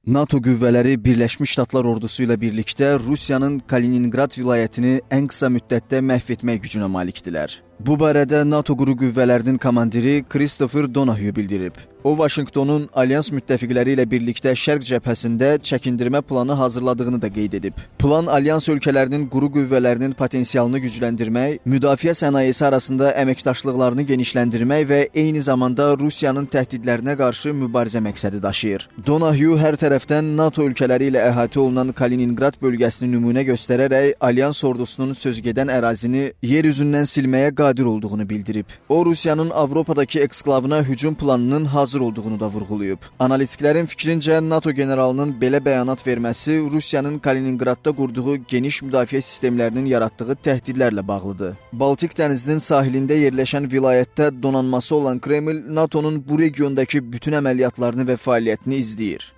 NATO qüvvələri Birləşmiş Ştatlar ordusu ilə birlikdə Rusiyanın Kaliningrad vilayətini ən qısa müddətdə məhv etmək gücünə malikdilər. Bu barədə NATO quru qüvvələrinin komandiri Christopher Donahue bildirib. O, Vaşinqtonun alyans müttəfiqləri ilə birlikdə Şərq cəbhəsində çəkindirmə planı hazırladığını da qeyd edib. Plan alyans ölkələrinin quru qüvvələrinin potensialını gücləndirmək, müdafiə sənayesi arasında əməkdaşlıqlarını genişləndirmək və eyni zamanda Rusiyanın təhdidlərinə qarşı mübarizə məqsədi daşıyır. Donahue hər tərəfdən NATO ölkələri ilə əhatə olunan Kaliningrad bölgəsini nümunə göstərərək alyans ordusunun sözgedən ərazini yer üzündən silməyə qadir olduğunu bildirib. O, Rusiyanın Avropadakı eksklavına hücum planının hazır olduğunu da vurğulayıb. Analitiklərin fikrincə, NATO generalının belə bəyanat verməsi Rusiyanın Kaliningradda qurduğu geniş müdafiə sistemlərinin yaratdığı təhdidlərlə bağlıdır. Baltik dənizinin sahilində yerləşən vilayətdə donanması olan Kreml, NATO'nun bu regiondakı bütün əməliyyatlarını və fəaliyyətini izləyir.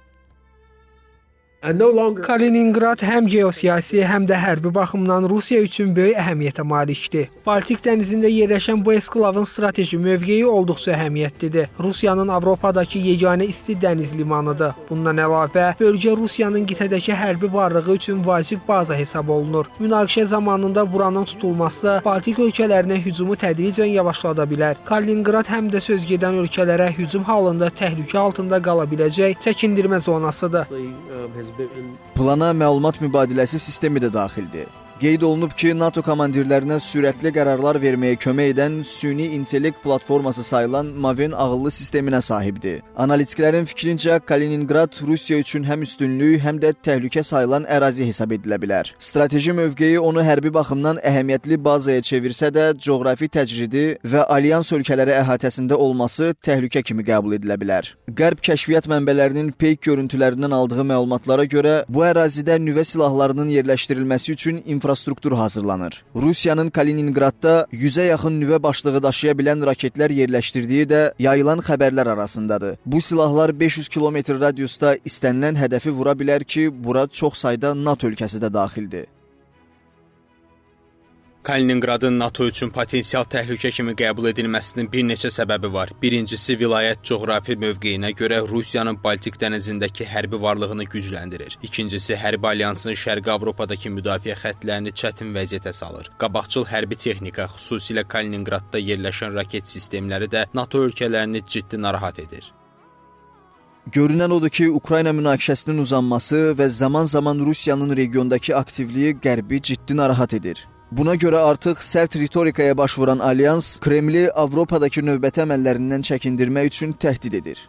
Kaliningrad həm geosiyasi, həm də hərbi baxımdan Rusiya üçün böyük əhəmiyyətə malikdir. Baltik dənizində yerləşən bu esklavın strateji mövqeyi olduqca əhəmiyyətlidir. Rusiyanın Avropadakı yeganə isti dəniz limanıdır. Bundan əlavə, bölgə Rusiyanın qitədəki hərbi varlığı üçün vacib baza hesab olunur. Münaqişə zamanında buranın tutulması Baltik ölkələrinə hücumu tədricən yavaşlada bilər. Kaliningrad həm də sözgedən ölkələrə hücum halında təhlükə altında qala biləcək çəkindirmə zonasıdır. Plana məlumat mübadiləsi sistemi də daxildir. Qeyd olunub ki, NATO komandirlərinə sürətli qərarlar verməyə kömək edən süni intellekt platforması sayılan Maven ağıllı sisteminə sahibdir. Analitiklərin fikrincə, Kaliningrad Rusiya üçün həm üstünlük, həm də təhlükə sayılan ərazi hesab edilə bilər. Strateji mövqeyi onu hərbi baxımdan əhəmiyyətli bazaya çevirsə də, coğrafi təcridi və alyans ölkələri əhatəsində olması təhlükə kimi qəbul edilə bilər. Qərb kəşfiyyat mənbələrinin peyk görüntülərindən aldığı məlumatlara görə, bu ərazidə nüvə silahlarının yerləşdirilməsi üçün infrastruktur hazırlanır. Rusiyanın Kaliningradda 100-ə yaxın nüvə başlığı daşıya bilən raketlər yerləşdirdiyi də yayılan xəbərlər arasındadır. Bu silahlar 500 kilometr radiusda istənilən hədəfi vura bilər ki, bura çox sayda NATO ölkəsi də daxildir. Kaliningradın NATO üçün potensial təhlükə kimi qəbul edilməsinin bir neçə səbəbi var. Birincisi, vilayət coğrafi mövqeyinə görə Rusiyanın Baltik dənizindəki hərbi varlığını gücləndirir. İkincisi, hərbi alyansın Şərqi Avropadakı müdafiə xəttlərini çətin vəziyyətə salır. Qabaqcıl hərbi texnika, xüsusilə Kaliningradda yerləşən raket sistemləri də NATO ölkələrini ciddi narahat edir. Görünən odur ki, Ukrayna münaqişəsinin uzanması və zaman-zaman Rusiyanın regiondakı aktivliyi Qərbi ciddi narahat edir. Buna görə artıq sərt ritorikaya başvuran alyans Kremli Avropadakı növbəti əməllərindən çəkindirmək üçün təhdid edir.